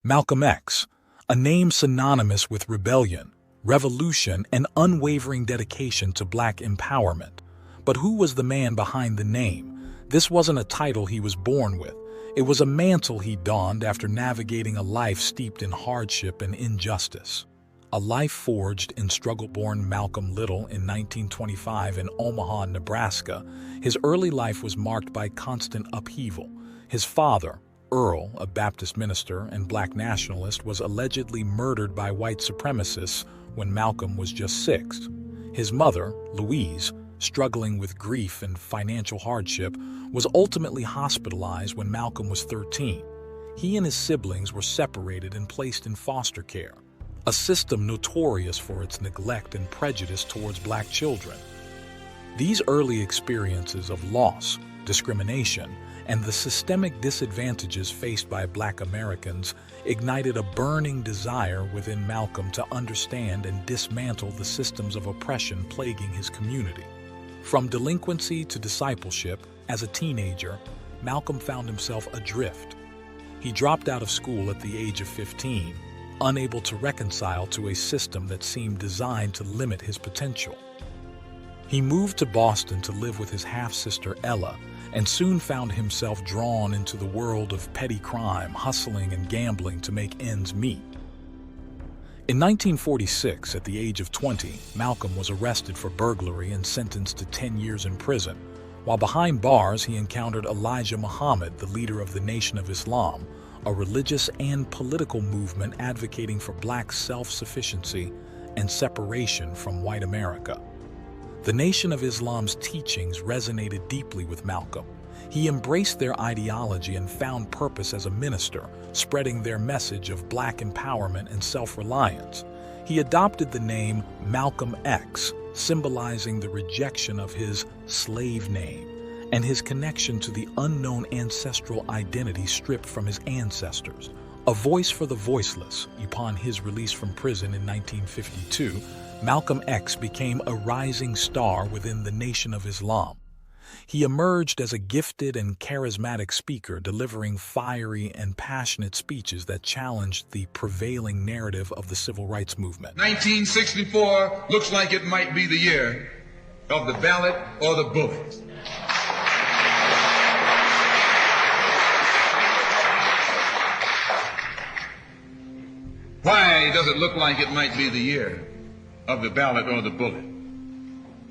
Malcolm X, a name synonymous with rebellion, revolution, and unwavering dedication to Black empowerment. But who was the man behind the name? This wasn't a title he was born with. It was a mantle he donned after navigating a life steeped in hardship and injustice. A life forged in struggle-born Malcolm Little in 1925 in Omaha, Nebraska, his early life was marked by constant upheaval. His father, Earl, a Baptist minister and Black nationalist, was allegedly murdered by white supremacists when Malcolm was just 6. His mother, Louise, struggling with grief and financial hardship, was ultimately hospitalized when Malcolm was 13. He and his siblings were separated and placed in foster care, a system notorious for its neglect and prejudice towards Black children. These early experiences of loss, discrimination, and the systemic disadvantages faced by Black Americans ignited a burning desire within Malcolm to understand and dismantle the systems of oppression plaguing his community. From delinquency to discipleship, as a teenager, Malcolm found himself adrift. He dropped out of school at the age of 15, unable to reconcile to a system that seemed designed to limit his potential. He moved to Boston to live with his half-sister Ella, and soon found himself drawn into the world of petty crime, hustling, and gambling to make ends meet. In 1946, at the age of 20, Malcolm was arrested for burglary and sentenced to 10 years in prison. While behind bars, he encountered Elijah Muhammad, the leader of the Nation of Islam, a religious and political movement advocating for Black self-sufficiency and separation from white America. The Nation of Islam's teachings resonated deeply with Malcolm. He embraced their ideology and found purpose as a minister, spreading their message of Black empowerment and self-reliance. He adopted the name Malcolm X, symbolizing the rejection of his slave name and his connection to the unknown ancestral identity stripped from his ancestors. A voice for the voiceless. Upon his release from prison in 1952, Malcolm X became a rising star within the Nation of Islam. He emerged as a gifted and charismatic speaker, delivering fiery and passionate speeches that challenged the prevailing narrative of the civil rights movement. 1964 looks like it might be the year of the ballot or the bullet. Why does it look like it might be the year of the ballot or the bullet?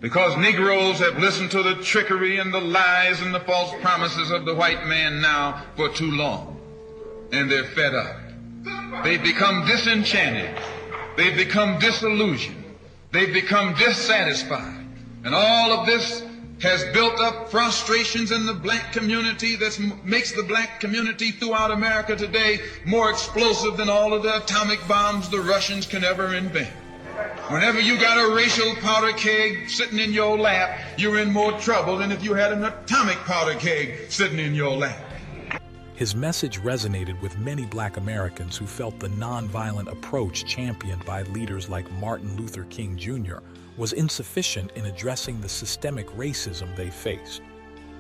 Because Negroes have listened to the trickery and the lies and the false promises of the white man now for too long. And they're fed up. They've become disenchanted. They've become disillusioned. They've become dissatisfied. And all of this has built up frustrations in the Black community that makes the Black community throughout America today more explosive than all of the atomic bombs the Russians can ever invent. Whenever you got a racial powder keg sitting in your lap, you're in more trouble than if you had an atomic powder keg sitting in your lap. His message resonated with many Black Americans who felt the nonviolent approach championed by leaders like Martin Luther King Jr. was insufficient in addressing the systemic racism they faced.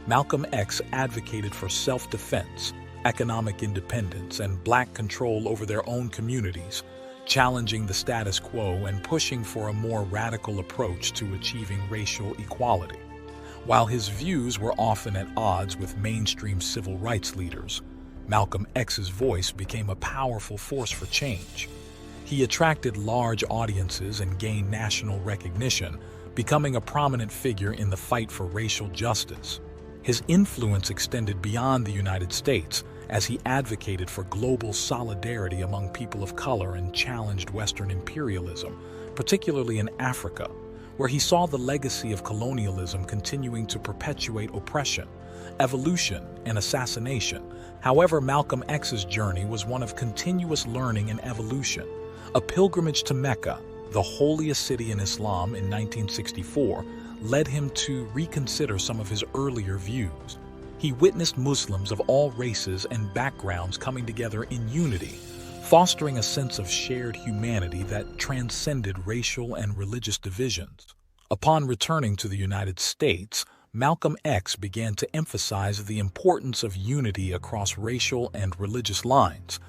Malcolm X advocated for self-defense, economic independence, and Black control over their own communities, challenging the status quo and pushing for a more radical approach to achieving racial equality. While his views were often at odds with mainstream civil rights leaders, Malcolm X's voice became a powerful force for change. He attracted large audiences and gained national recognition, becoming a prominent figure in the fight for racial justice. His influence extended beyond the United States as he advocated for global solidarity among people of color and challenged Western imperialism, particularly in Africa, where he saw the legacy of colonialism continuing to perpetuate oppression, evolution, and assassination. However, Malcolm X's journey was one of continuous learning and evolution. A pilgrimage to Mecca, the holiest city in Islam, in 1964, led him to reconsider some of his earlier views. He witnessed Muslims of all races and backgrounds coming together in unity, fostering a sense of shared humanity that transcended racial and religious divisions. Upon returning to the United States, Malcolm X began to emphasize the importance of unity across racial and religious lines,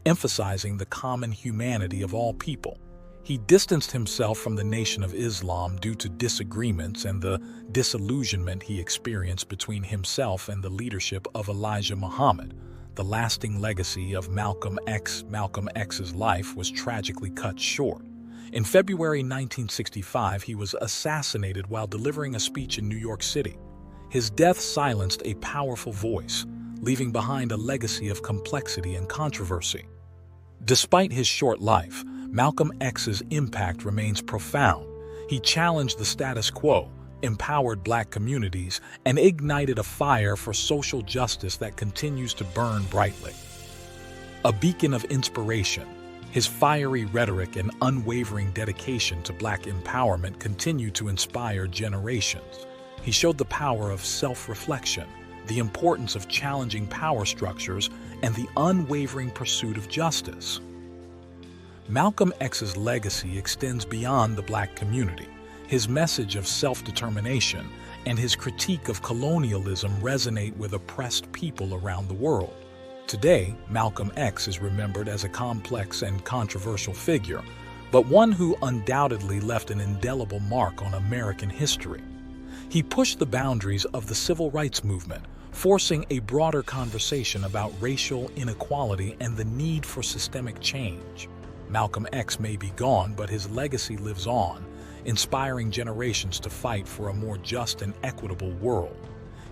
emphasizing the common humanity of all people. He distanced himself from the Nation of Islam due to disagreements and the disillusionment he experienced between himself and the leadership of Elijah Muhammad. The lasting legacy of Malcolm X. Malcolm X's life was tragically cut short. In February 1965, he was assassinated while delivering a speech in New York City. His death silenced a powerful voice, leaving behind a legacy of complexity and controversy. Despite his short life, Malcolm X's impact remains profound. He challenged the status quo, empowered Black communities, and ignited a fire for social justice that continues to burn brightly. A beacon of inspiration, his fiery rhetoric and unwavering dedication to Black empowerment continue to inspire generations. He showed the power of self-reflection, the importance of challenging power structures, and the unwavering pursuit of justice. Malcolm X's legacy extends beyond the Black community. His message of self-determination and his critique of colonialism resonate with oppressed people around the world. Today, Malcolm X is remembered as a complex and controversial figure, but one who undoubtedly left an indelible mark on American history. He pushed the boundaries of the civil rights movement, forcing a broader conversation about racial inequality and the need for systemic change. Malcolm X may be gone, but his legacy lives on, inspiring generations to fight for a more just and equitable world.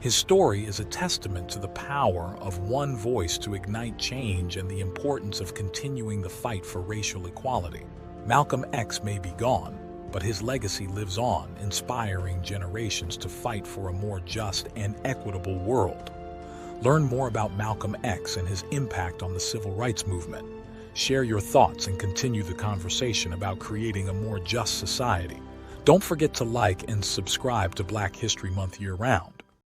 His story is a testament to the power of one voice to ignite change and the importance of continuing the fight for racial equality. Malcolm X may be gone, but his legacy lives on, inspiring generations to fight for a more just and equitable world. Learn more about Malcolm X and his impact on the civil rights movement. Share your thoughts and continue the conversation about creating a more just society. Don't forget to like and subscribe to Black History Month year-round.